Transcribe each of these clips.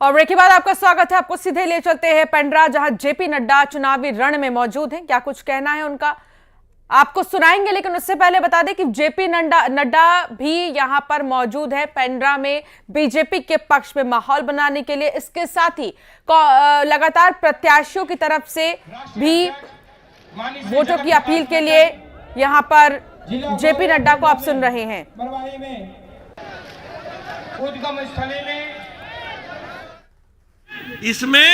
और ब्रेक के बाद आपका स्वागत है। आपको सीधे ले चलते हैं पेंड्रा, जहां जेपी नड्डा चुनावी रण में मौजूद हैं। क्या कुछ कहना है उनका आपको सुनाएंगे, लेकिन उससे पहले बता दें कि जेपी नड्डा भी यहां पर मौजूद है पेंड्रा में बीजेपी के पक्ष में माहौल बनाने के लिए। इसके साथ ही लगातार प्रत्याशियों की तरफ से भी वोटों की अपील के लिए यहां पर जेपी नड्डा को आप सुन रहे हैं। इसमें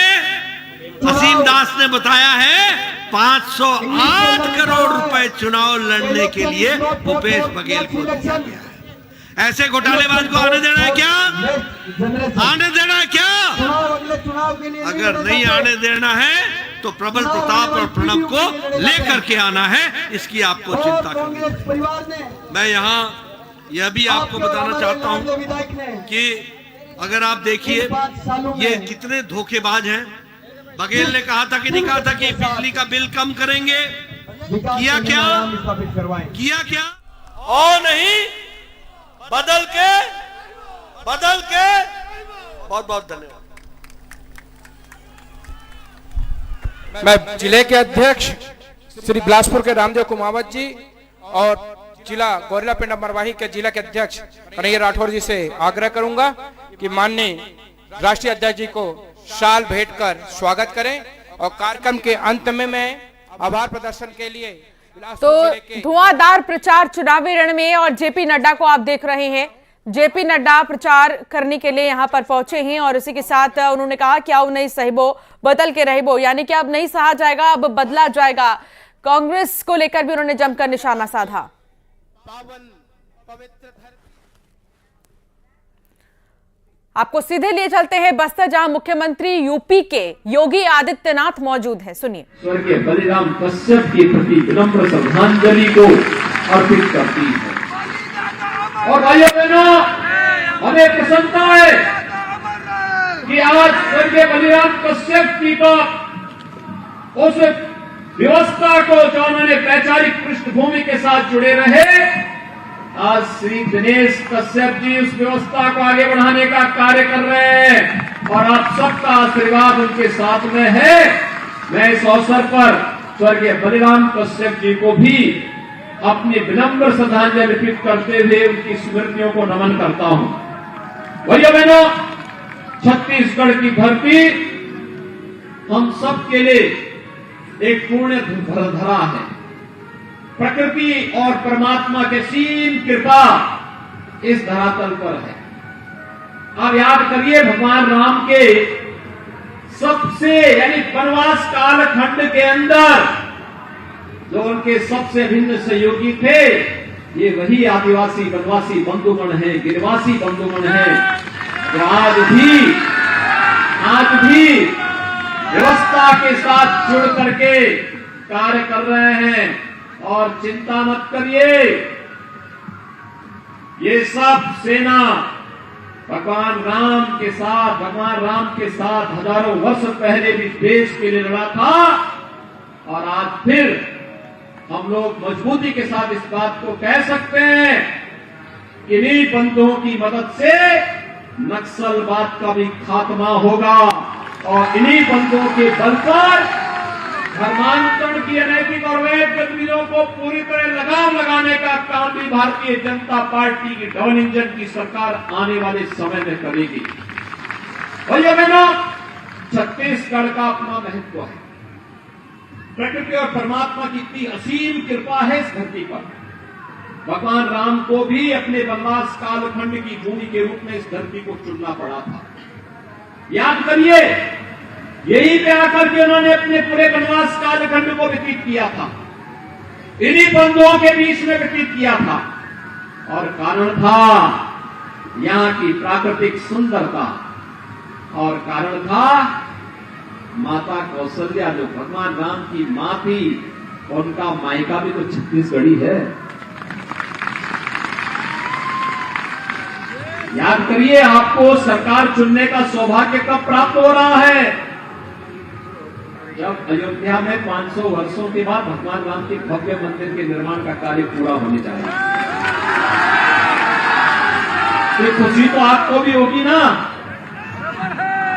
असीम दास ने बताया है 508 करोड़ रुपए चुनाव लड़ने के लिए भूपेश बघेल को दिया गया है। ऐसे घोटालेबाज को आने देना है क्या? आने देना है क्या? अगर नहीं आने देना है तो प्रबल प्रताप और प्रणब को लेकर के आना है, इसकी आपको चिंता करनी। मैं यहाँ यह भी आपको बताना चाहता हूँ कि अगर आप देखिए ये कितने धोखेबाज हैं। बघेल ने कहा था कि नहीं कहा था कि बिजली का बिल कम करेंगे, किया क्या? किया क्या? और नहीं, बदल के बहुत बहुत धन्यवाद। मैं जिले के अध्यक्ष श्री बिलासपुर के रामदेव कुमावत जी और जिला गौरेला पिंड मरवाही के जिला के अध्यक्ष कन्हैया राठौर जी से आग्रह करूंगा कि माननीय राष्ट्रीय अध्यक्ष जी को शाल भेंट कर स्वागत करें और कार्यक्रम के अंत में मैं आभार प्रदर्शन के लिए तो धुआंधार प्रचार चुनावी रण में और जेपी नड्डा को आप देख रहे हैं। जेपी नड्डा प्रचार करने के लिए यहां पर पहुंचे हैं और इसी के साथ उन्होंने कहा कि अब नहीं सहिबो बदल के रहिबो, यानी कि अब नहीं सहा जाएगा, अब बदला जाएगा। कांग्रेस को लेकर भी उन्होंने जमकर निशाना साधा। आपको सीधे लिए चलते हैं बस्तर, जहां मुख्यमंत्री यूपी के योगी आदित्यनाथ मौजूद हैं। सुनिए। स्वर्गीय बलिराम कश्यप के प्रति विनम्र श्रद्धांजलि को अर्पित करती है। और भाइयों बहनों, हमें प्रसन्नता है कि आज स्वर्गीय बलिराम कश्यप जी का उस व्यवस्था को जो उन्होंने वैचारिक पृष्ठभूमि के साथ जुड़े रहे, आज श्री दिनेश कश्यप जी उस व्यवस्था को आगे बढ़ाने का कार्य कर रहे हैं और आप सबका आशीर्वाद उनके साथ में है। मैं इस अवसर पर स्वर्गीय बलिराम कश्यप जी को भी अपनी विनम्र श्रद्धांजलि अर्पित करते हुए उनकी स्मृतियों को नमन करता हूं। भाइयों बहनों, छत्तीसगढ़ की धरती हम सब के लिए एक पुण्य धरा है। प्रकृति और परमात्मा के सीम कृपा इस धरातल पर है। आप याद करिए, भगवान राम के सबसे यानी वनवास कालखंड के अंदर जो उनके सबसे भिन्न सहयोगी थे, ये वही आदिवासी वनवासी बंधुगण हैं, गिरवासी बंधुगण हैं, जो आज भी व्यवस्था के साथ जुड़ करके कार्य कर रहे हैं। और चिंता मत करिए, ये सब सेना भगवान राम के साथ हजारों वर्ष पहले भी देश के लिए लड़ा था और आज फिर हम लोग मजबूती के साथ इस बात को कह सकते हैं कि इन्हीं बंधुओं की मदद से नक्सलवाद का भी खात्मा होगा और इन्हीं बंधुओं के बल पर धर्मांतरण की अनैतिक और वैध गतिविधियों को पूरी तरह लगाम लगाने का काम भी भारतीय जनता पार्टी की डबल इंजन की सरकार आने वाले समय में करेगी। भाइयों बहनों, छत्तीसगढ़ का अपना महत्व है। प्रकृति और परमात्मा की इतनी असीम कृपा है इस धरती पर। भगवान राम को भी अपने वनवास कालखंड की भूमि के रूप में इस धरती को चुनना पड़ा था। याद करिए, यही पे आकर के उन्होंने अपने पूरे वनवास कालखंड को व्यतीत किया था, इन्हीं बंधुओं के बीच में व्यतीत किया था। और कारण था यहाँ की प्राकृतिक सुंदरता और कारण था माता कौशल्या, जो भगवान राम की मां थी, उनका मायका भी तो छत्तीसगढ़ी है। याद करिए, आपको सरकार चुनने का सौभाग्य कब प्राप्त हो रहा है? जब अयोध्या में 500 वर्षों के बाद भगवान राम के भव्य मंदिर के निर्माण का कार्य पूरा होने जा रहा है। तो खुशी तो आपको भी होगी ना।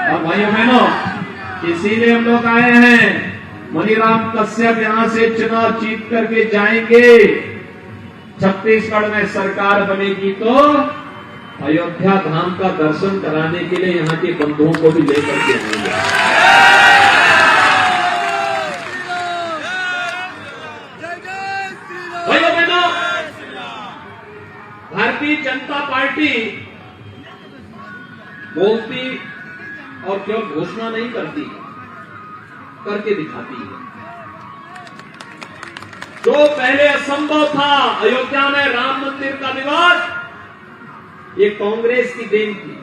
और भाइयों बहनों, इसीलिए हम लोग आए हैं। मनीराम कश्यप यहां से चुनाव जीत करके जाएंगे। छत्तीसगढ़ में सरकार बनेगी तो अयोध्या धाम का दर्शन कराने के लिए यहां के बंधुओं को भी लेकर के आएंगे। भाइयों बहनों, भारतीय जनता पार्टी बोलती और केवल घोषणा नहीं करती, करके दिखाती है। जो पहले असंभव था, अयोध्या में राम मंदिर का विवाद, ये कांग्रेस की देन थी।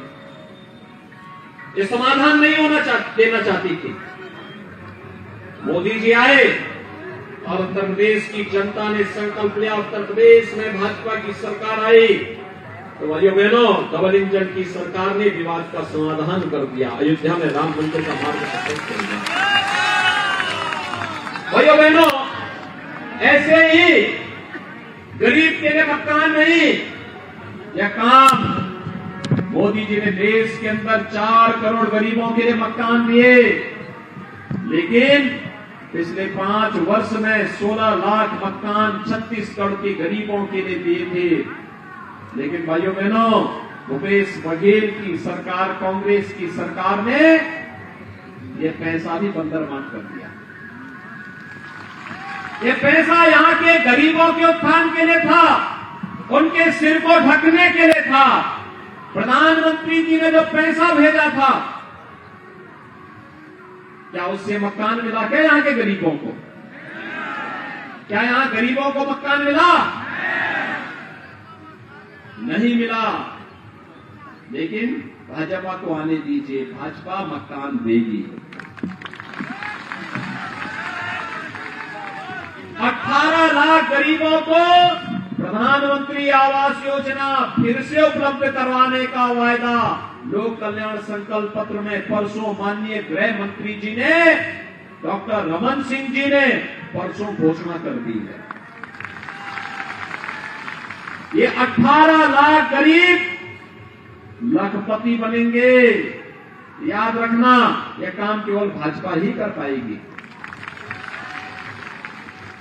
ये समाधान नहीं देना चाहती थी। मोदी जी आए और उत्तर प्रदेश की जनता ने संकल्प लिया, उत्तर प्रदेश में भाजपा की सरकार आई तो भाइयों बहनों, डबल इंजन की सरकार ने विवाद का समाधान कर दिया। अयोध्या में राम मंदिर का मार्ग प्रशस्त कर दिया। भाइयों बहनों, ऐसे ही गरीब के लिए मकान नहीं, यह काम मोदी जी ने देश के अंदर 4 करोड़ गरीबों के लिए मकान दिए, लेकिन पिछले 5 वर्ष में 16 लाख मकान छत्तीसगढ़ के गरीबों के लिए दिए थे। लेकिन भाइयों बहनों, भूपेश बघेल की सरकार, कांग्रेस की सरकार ने यह पैसा भी बंदरबांट कर दिया। ये पैसा यहां के गरीबों के उत्थान के लिए था, उनके सिर को ढकने के लिए था। प्रधानमंत्री जी ने जो पैसा भेजा था, क्या उससे मकान मिला क्या यहां के गरीबों को? क्या यहां गरीबों को मकान मिला? नहीं मिला। लेकिन भाजपा को आने दीजिए, भाजपा मकान देगी। 18 लाख गरीबों को प्रधानमंत्री आवास योजना फिर से उपलब्ध करवाने का वायदा लोक कल्याण संकल्प पत्र में परसों माननीय गृह मंत्री जी ने, डॉक्टर रमन सिंह जी ने परसों घोषणा कर दी है। ये 18 लाख गरीब लखपति बनेंगे। याद रखना, यह काम केवल भाजपा ही कर पाएगी।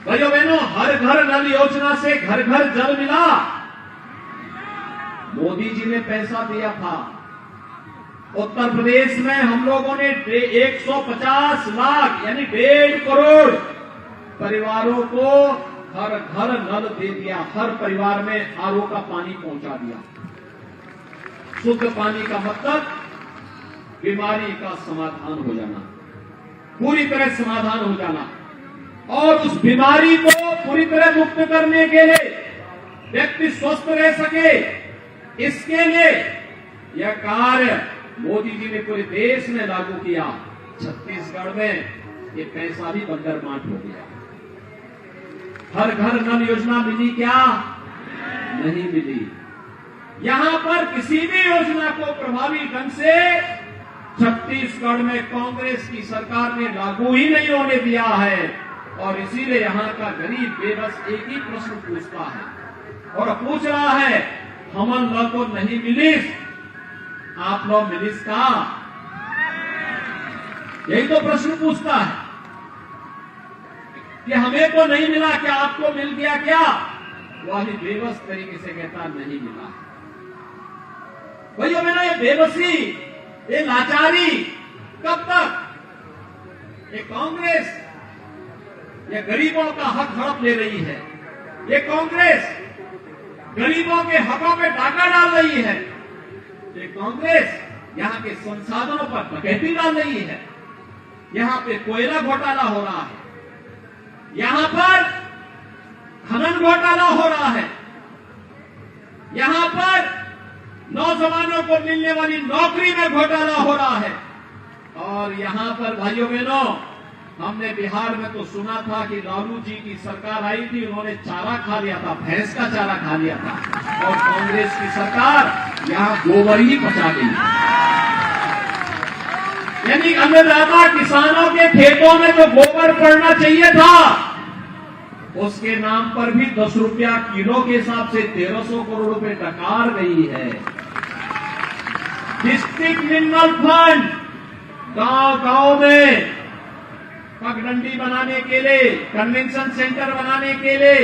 भाइयों बहनों, हर घर नल योजना से घर घर जल मिला। मोदी जी ने पैसा दिया था। उत्तर प्रदेश में हम लोगों ने 150 लाख यानी 1.5 करोड़ परिवारों को हर घर नल दे दिया। हर परिवार में आरओ का पानी पहुंचा दिया। शुद्ध पानी का मतलब बीमारी का समाधान हो जाना, पूरी तरह समाधान हो जाना। और उस बीमारी को पूरी तरह मुक्त करने के लिए व्यक्ति स्वस्थ रह सके, इसके लिए यह कार्य मोदी जी ने पूरे देश में लागू किया। छत्तीसगढ़ में ये पैसा भी बंदरबांट हो गया। हर घर नल योजना मिली क्या? नहीं मिली। यहां पर किसी भी योजना को प्रभावी ढंग से छत्तीसगढ़ में कांग्रेस की सरकार ने लागू ही नहीं होने दिया है। और इसीलिए यहां का गरीब बेबस एक ही प्रश्न पूछता है और पूछ रहा है, हमन लोग को नहीं मिलिस, आप लोग मिलिस का? यही तो प्रश्न पूछता है कि हमें तो नहीं मिला, क्या आपको मिल गया क्या? वही बेबस तरीके से कहता नहीं मिला। भैया मेरा ये बेबसी, ये लाचारी कब तक? ये कांग्रेस ये गरीबों का हक हड़प ले रही है। ये कांग्रेस गरीबों के हकों पे डाका डाल रही है। ये कांग्रेस यहां के संसाधनों पर डकैती डाल रही है। यहां पे कोयला घोटाला हो रहा है, यहां पर खनन घोटाला हो रहा है, यहां पर नौजवानों को मिलने वाली नौकरी में घोटाला हो रहा है। और यहां पर भाइयों बहनों, हमने बिहार में तो सुना था कि लालू जी की सरकार आई थी, उन्होंने चारा खा लिया था, भैंस का चारा खा लिया था। और कांग्रेस की सरकार यहां गोबर ही पचा गई। यानी अन्नदाता किसानों के खेतों में जो गोबर पड़ना चाहिए था, उसके नाम पर भी 10 रुपया किलो के हिसाब से 1300 करोड़ रुपए डकार गई है। डिस्ट्रिक्ट मिनरल फंड गांव गांव में पगडंडी बनाने के लिए, कन्वेंशन सेंटर बनाने के लिए,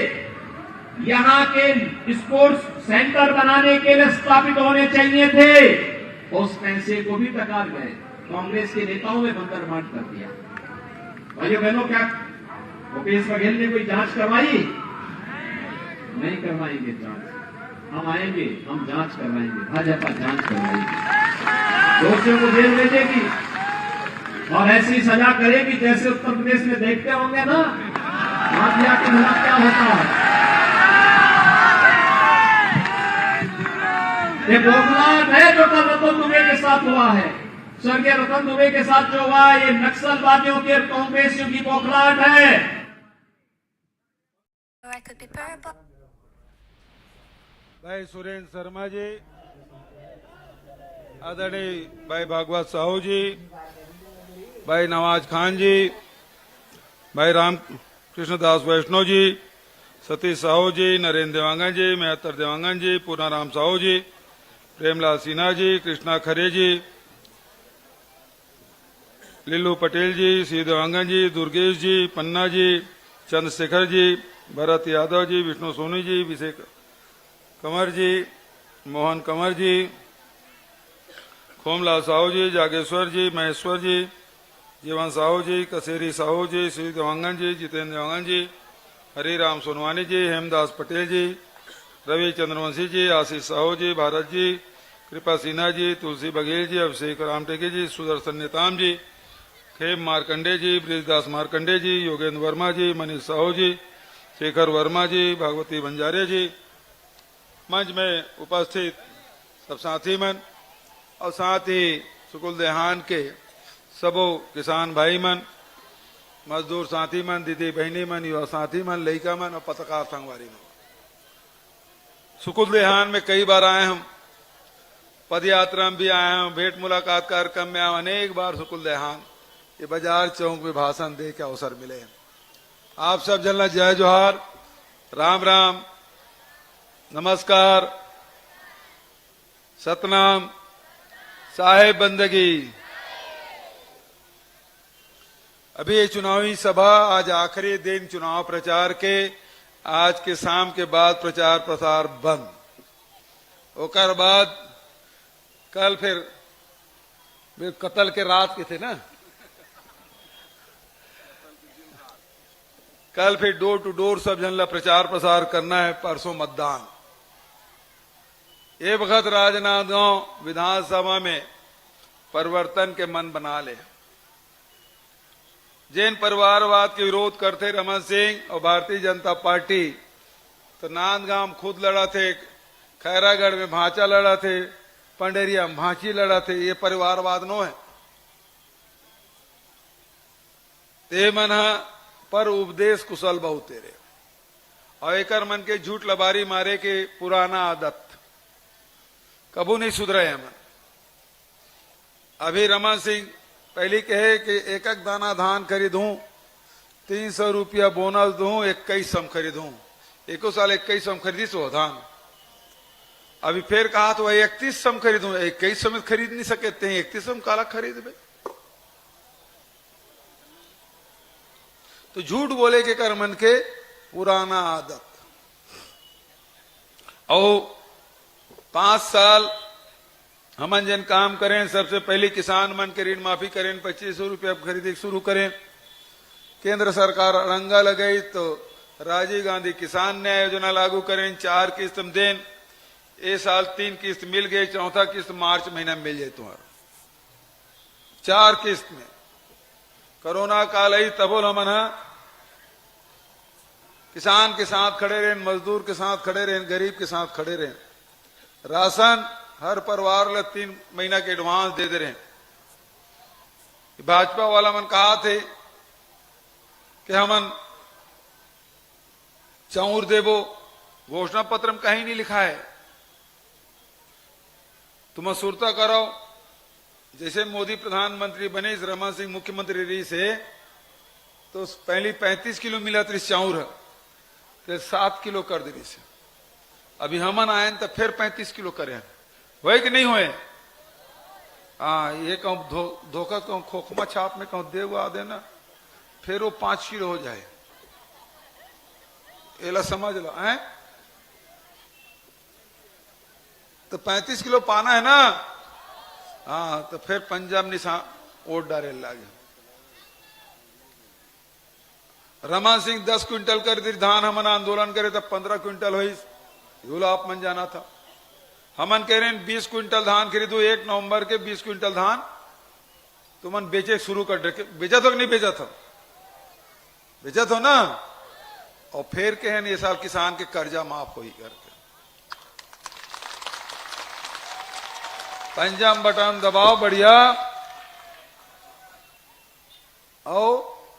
यहां के स्पोर्ट्स सेंटर बनाने के लिए स्थापित होने चाहिए थे। उस पैसे को भी डकार गए, कांग्रेस के नेताओं ने बंदर बांट कर दिया। भाइयों बहनों, क्या भूपेश बघेल ने कोई जांच करवाई? नहीं करवाएंगे जांच। हम आएंगे, हम जांच करवाएंगे, भाजपा जांच करवाएगी, दोषियों को जेल भेजेगी और ऐसी सजा करेगी जैसे उत्तर प्रदेश में देखते होंगे ना माफिया के खिलाफ क्या होता है। ये बौखलाहट है जो कल रतन दुबे के साथ हुआ है, स्वर्गीय रतन दुबे के साथ जो हुआ, ये नक्सलवादियों के कांग्रेसियों की बौखलाहट है। भाई सुरेंद्र शर्मा जी, आदरणीय भाई भागवत साहू जी, भाई नवाज खान जी, भाई राम कृष्णदास वैष्णव जी, सतीश साहू जी, नरेंद्र देवांगन जी, मेहतर देवांगन जी, पूनाराम साहू जी, प्रेमलाल सिन्हा जी, कृष्णा खरे जी, लिल्लू पटेल जी, सी देवांगन जी, दुर्गेश जी, पन्ना जी, चंद्रशेखर जी, भरत यादव जी, विष्णु सोनी जी, अभिषेक कंवर जी, मोहन कंवर जी, खोमलाल साहू जी, जागेश्वर जी, महेश्वर जी, जीवन साहू जी, कसेरी साहू जी, श्री देवांगन जी, जितेंद्र देवांगन जी, हरिराम सोनवानी जी, हेमदास पटेल जी, रवि चंद्रवंशी जी, आशीष साहू जी, भारत जी, कृपा सिन्हा जी, तुलसी बघेल जी, अभिषेक रामटेके जी, सुदर्शन नेताम जी, खेम मार्कंडे जी, ब्रिजदास मार्कंडे जी, योगेंद्र वर्मा जी, मनीष साहू जी, शेखर वर्मा जी, भागवती बंजारे जी, मंच में उपस्थित सब साथी मन और साथ ही सुकुल देहान के सबो किसान भाई मन, मजदूर साथी मन, दीदी बहनी मन, युवा साथी मन, लड़का मन और पत्रकार संगवारी मन। सुकुल देहान में कई बार आए हम, पद यात्रा में भी आए हम, भेंट मुलाकात कार्यक्रम में आए, अनेक बार सुकुल देहान ये बाजार चौक में भाषण दे के अवसर मिले। आप सब जन जय जोहार, राम राम, नमस्कार, सतनाम, साहेब बंदगी। अभी ये चुनावी सभा, आज आखिरी दिन चुनाव प्रचार के, आज के शाम के बाद प्रचार प्रसार बंद, ओकर बाद कल फिर कत्ल के रात के थे ना, कल फिर डोर टू डोर सब जन ला प्रचार प्रसार करना है, परसों मतदान। ये वक्त राजनांदगांव विधानसभा में परिवर्तन के मन बना ले। जैन परिवारवाद के विरोध करते रमन सिंह और भारतीय जनता पार्टी, तो नांदगांव में खुद लड़ा थे, खैरागढ़ में भांचा लड़ा थे, पंडेरिया में भांची लड़ा थे। ये परिवारवाद नो है। ते मन पर उपदेश कुशल बहुत तेरे और एकर मन के झूठ लबारी मारे के पुराना आदत कबू नहीं सुधरे है मन। अभी रमन सिंह पहले कहे कि एक एक दाना धान खरीदूं, 300 रुपया बोनस दूं, 21 सम खरीदूं। एको साल 21 सम खरीदी सो धान। अभी फिर कहा तो 31 सम खरीदूं, 21 सम खरीद नहीं सकते हैं, 31 सम काला खरीद बे। तो झूठ बोले के कर मन के पुराना आदत। और 5 साल हमन जन काम करें, सबसे पहले किसान मन के ऋण माफी करें, 2500 रुपया खरीदी शुरू करें। केंद्र सरकार अड़ंगा लगाई तो राजीव गांधी किसान न्याय योजना लागू करें, 4 किस्त में दें। ये साल 3 किस्त मिल गई, 4था किस्त मार्च महीना में मिल जाए तुम्हारा, 4 किस्त में। कोरोना काल आई तबो हमन किसान के साथ खड़े रहे, मजदूर के साथ खड़े रहे, गरीब के साथ खड़े रहे। राशन हर परिवार ला 3 महीना के एडवांस दे रहे। भाजपा वाला मन कहा थे कि हमन चाउर देवो, घोषणा पत्र में कहीं नहीं लिखा है। तुम सुरता करो, जैसे मोदी प्रधानमंत्री बने, रमन सिंह मुख्यमंत्री रही से, तो पहले 35 किलो मिला था चाउर, तो 7 किलो कर दी से। अभी हमन आए तो फिर 35 किलो करे, हुए कि नहीं हुए? हाँ, ये कहूँ धोखा कहूँ खोखमा छाप में कहूँ दे हुआ देना, फिर वो 5 किलो हो जाए, एला समझ लो हैं। तो 35 किलो पाना है ना, हाँ, तो फिर पंजाब निशान वोट डाले लागे। रमन सिंह 10 क्विंटल कर दी धान, हमन आंदोलन करे तब 15 क्विंटल हुई, आप मन जाना था। हमन कह रहे हैं 20 क्विंटल धान खरीदो 1 नवंबर के, 20 क्विंटल धान तुमन बेचे शुरू कर दे। बेचा तो नहीं बेचा था? बेचा तो ना। और फिर कहें ये साल किसान के कर्जा माफ हो ही करके, पंजाब बटन दबाओ बढ़िया, और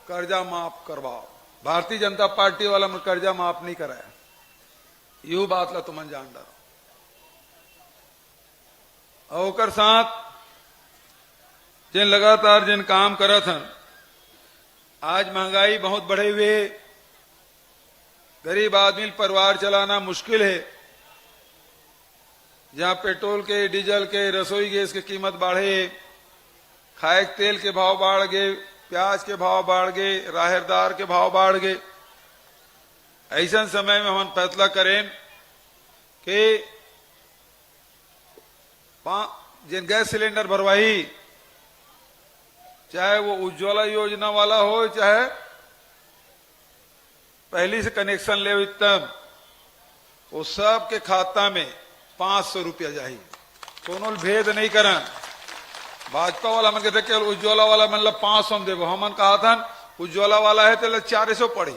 कर्जा माफ करवाओ। भारतीय जनता पार्टी वाला में कर्जा माफ नहीं कराया, यू बात ला तुम जान डरो। और साथ जिन लगातार जिन काम करत हन, आज महंगाई बहुत बढ़े हुए, गरीब आदमी परिवार चलाना मुश्किल है। जहां पेट्रोल के, डीजल के, रसोई गैस की कीमत बढ़े, खाए तेल के भाव बढ़ गए, प्याज के भाव बढ़ गए, राहरदार के भाव बढ़ गए। ऐसा समय में हम फैसला करें कि जिन गैस सिलेंडर भरवाई, चाहे वो उज्ज्वला योजना वाला हो, चाहे पहली से कनेक्शन ले, तब वो सब के खाता में 500 रुपया जाही, दोनों भेद नहीं करन। भाजपा वाला मन कहते केवल उज्ज्वला वाला मतलब 500 में देवो, हमन कहा था उज्ज्वला वाला है तो 400 पड़ी,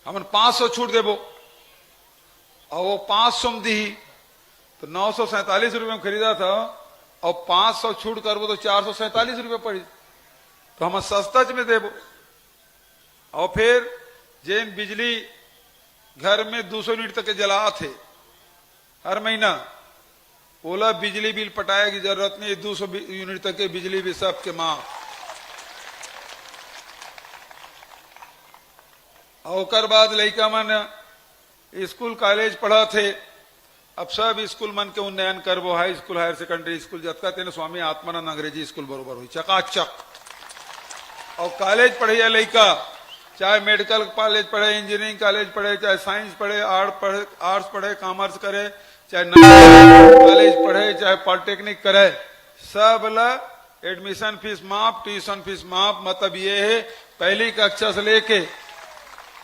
हमन 500 छूट देवो, और वो 500 में दी तो 947 रुपये में खरीदा था, और 500 छूट करबो तो 447 रुपये पड़ी, तो हम सस्ता में देबो। और फिर जिन बिजली घर में 200 यूनिट तक के जला थे हर महीना, ओला बिजली बिल पटाए की जरूरत नहीं, 200 यूनिट तक के बिजली भी सबके माफ। और बाद लड़का मन स्कूल कॉलेज पढ़ा थे, अब सब स्कूल मन के उन्नयन करबो, high school, higher secondary school जतका तेने स्वामी आत्मानंद अंग्रेजी स्कूल बरोबर हुई चकाचक। और कॉलेज पढ़े लड़का, चाहे मेडिकल कॉलेज पढ़े, इंजीनियरिंग कॉलेज पढ़े, चाहे साइंस पढ़े, आर्ट्स पढ़े, कॉमर्स करे, चाहे कॉलेज पढ़े, चाहे पॉलिटेक्निक करे, सब ला एडमिशन फीस माफ, ट्यूशन फीस माफ। मतलब ये है पहली कक्षा से लेके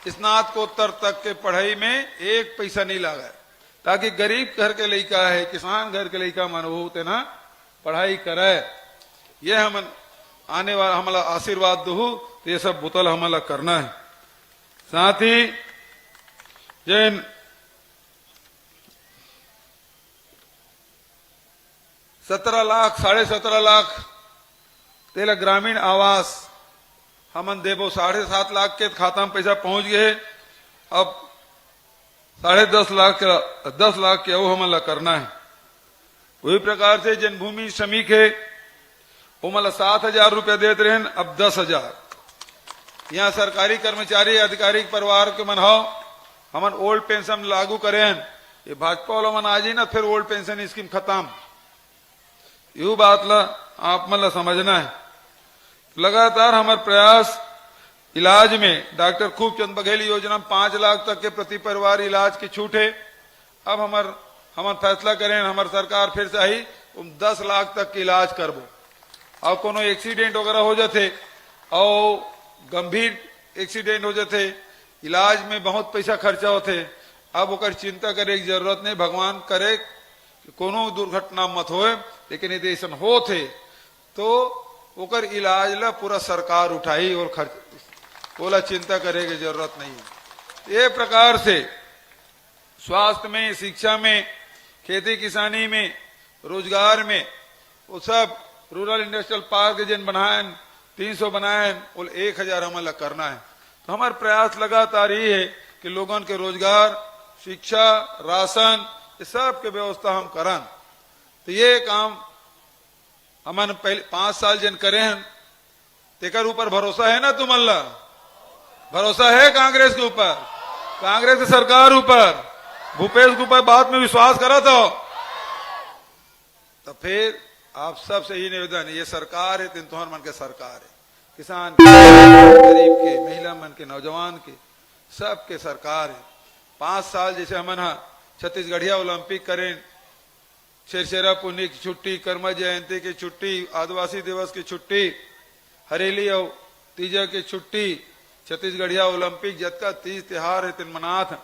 स्नातकोत्तर तक के पढ़ाई में 1 पैसा नहीं लगा, ताकि गरीब घर के लड़का है, किसान घर के लड़का मन होते ना पढ़ाई करे। ये हम आने वाला हमारा आशीर्वाद दो, तो ये सब बुतल हमारा करना है। साथ ही जिन 17 लाख, 17.5 लाख तेला ग्रामीण आवास हमन देवो, 7.5 लाख के खाता में पैसा पहुंच गए, अब 10.5 लाख का 10 लाख के वो हमला करना है। वही प्रकार से जिन भूमि श्रमिक है वो मतलब 7,000 रुपया देते रहे, अब 10,000। यहाँ सरकारी कर्मचारी अधिकारी परिवार के मन हो, हमन ओल्ड पेंशन लागू करें, ये भाजपा वाला मन आज ही ना फिर ओल्ड पेंशन स्कीम खत्म, यू बात ला आप मतलब समझना है। लगातार हमारे प्रयास इलाज में डॉक्टर खूबचंद बघेल योजना में 5 लाख तक के प्रति परिवार इलाज की छूट है। अब हमार फैसला करें, हमारी सरकार फिर से आई 10 लाख तक के इलाज करबो। और कोनो एक्सीडेंट वगैरह हो जाते और गंभीर एक्सीडेंट हो जाते, इलाज में बहुत पैसा खर्चा होते, अब ओकर चिंता करे की जरूरत नहीं, भगवान करे कोनो दुर्घटना मत होए, लेकिन यदि ऐसा होते तो ओकर इलाज ला पूरा सरकार उठाई और खर्च बोला चिंता करे की जरूरत नहीं है। ये प्रकार से स्वास्थ्य में, शिक्षा में, खेती किसानी में, रोजगार में, वो सब रूरल इंडस्ट्रियल पार्क जिन बनाए 300 बनाए, वो 1000 हमें करना है। तो हमारा प्रयास लगातार ये है कि लोगों के रोजगार, शिक्षा, राशन, ये सब के व्यवस्था हम करन। तो ये काम हमन पहले 5 साल जिन करे हैं, तेकर ऊपर भरोसा है ना तुम्हारा? भरोसा है कांग्रेस के ऊपर, कांग्रेस की सरकार ऊपर, भूपेश के ऊपर बात में विश्वास करा तो फिर आप सब से ही निवेदन है, ये सरकार है, तिनतोहर मन के सरकार है, किसान के, गरीब के, महिला मन के, नौजवान के, सबके सरकार है। 5 साल जैसे हमन छत्तीसगढ़िया ओलंपिक करें, शेरशेरा पुन्नी की छुट्टी, कर्म जयंती की छुट्टी, आदिवासी दिवस की छुट्टी, हरेली और तीजा की छुट्टी, छत्तीसगढ़िया ओलंपिक जतका तीज त्योहार है तिन मनाथ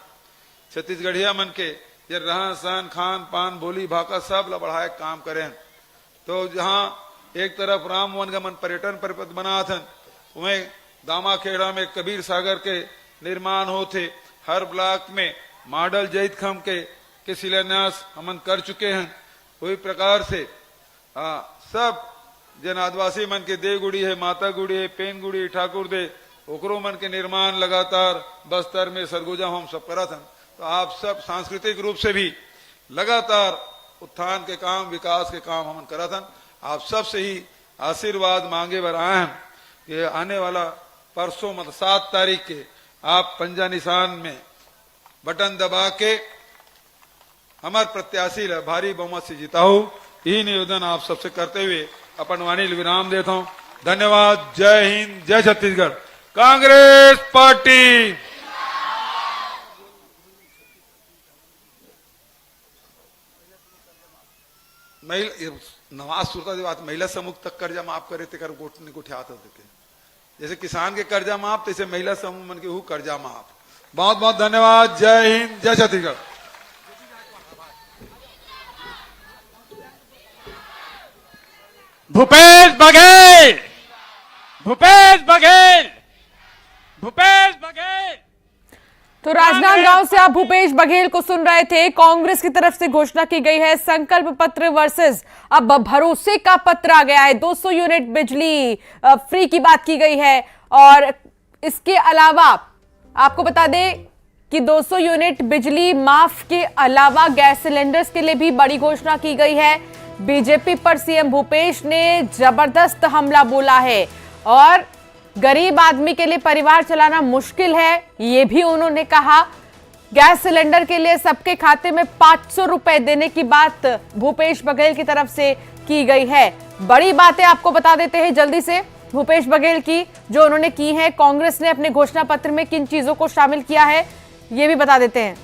छत्तीसगढ़िया मन के ये रहन सहन खान पान बोली भाषा सब ला बढ़ाए काम करें। तो जहाँ एक तरफ राम वन का मन पर्यटन परिपथ बना था, वहीं दामाखेड़ा में कबीर सागर के निर्माण होते, हर ब्लॉक में मॉडल जैत खम के शिलान्यास हमन कर चुके हैं। वही प्रकार से सब जन आदिवासी मन के दे गुड़ी है, माता गुड़ी है, पेन गुड़ी, ठाकुर दे, ओकरो मन के निर्माण लगातार बस्तर में सरगुजा हम सब करा था। तो आप सब सांस्कृतिक रूप से भी लगातार उत्थान के काम, विकास के काम हम करा था। आप सब से ही आशीर्वाद मांगे बर आए हैं कि आने वाला परसों मतलब 7 तारीख के आप पंजा निशान में बटन दबा के हमार प्रत्याशी ला भारी बहुमत से जिताओ। यही निवेदन आप सबसे करते हुए अपन वाणी विराम देता हूं। धन्यवाद। जय हिंद, जय छत्तीसगढ़। कांग्रेस पार्टी। नवाज सुरता बात महिला समूह तक कर्जा माफ करे ते कर वोट नहीं उठात देते, जैसे किसान के कर्जा माफ तैसे महिला समूह मन के हु कर्जा माफ। बहुत बहुत धन्यवाद। जय हिंद, जय छत्तीसगढ़। भूपेश बघेल, भूपेश बघेल, भूपेश बघेल। तो राजनांदगांव से आप भूपेश बघेल को सुन रहे थे। कांग्रेस की तरफ से घोषणा की गई है संकल्प पत्र वर्सेस अब भरोसे का पत्र आ गया है। 200 यूनिट बिजली फ्री की बात की गई है और इसके अलावा आपको बता दें कि 200 यूनिट बिजली माफ के अलावा गैस सिलेंडर्स के लिए भी बड़ी घोषणा की गई है। बीजेपी पर सीएम भूपेश ने जबरदस्त हमला बोला है और गरीब आदमी के लिए परिवार चलाना मुश्किल है, ये भी उन्होंने कहा। गैस सिलेंडर के लिए सबके खाते में 500 रुपए देने की बात भूपेश बघेल की तरफ से की गई है। बड़ी बातें आपको बता देते हैं जल्दी से भूपेश बघेल की जो उन्होंने की है। कांग्रेस ने अपने घोषणा पत्र में किन चीजों को शामिल किया है ये भी बता देते हैं।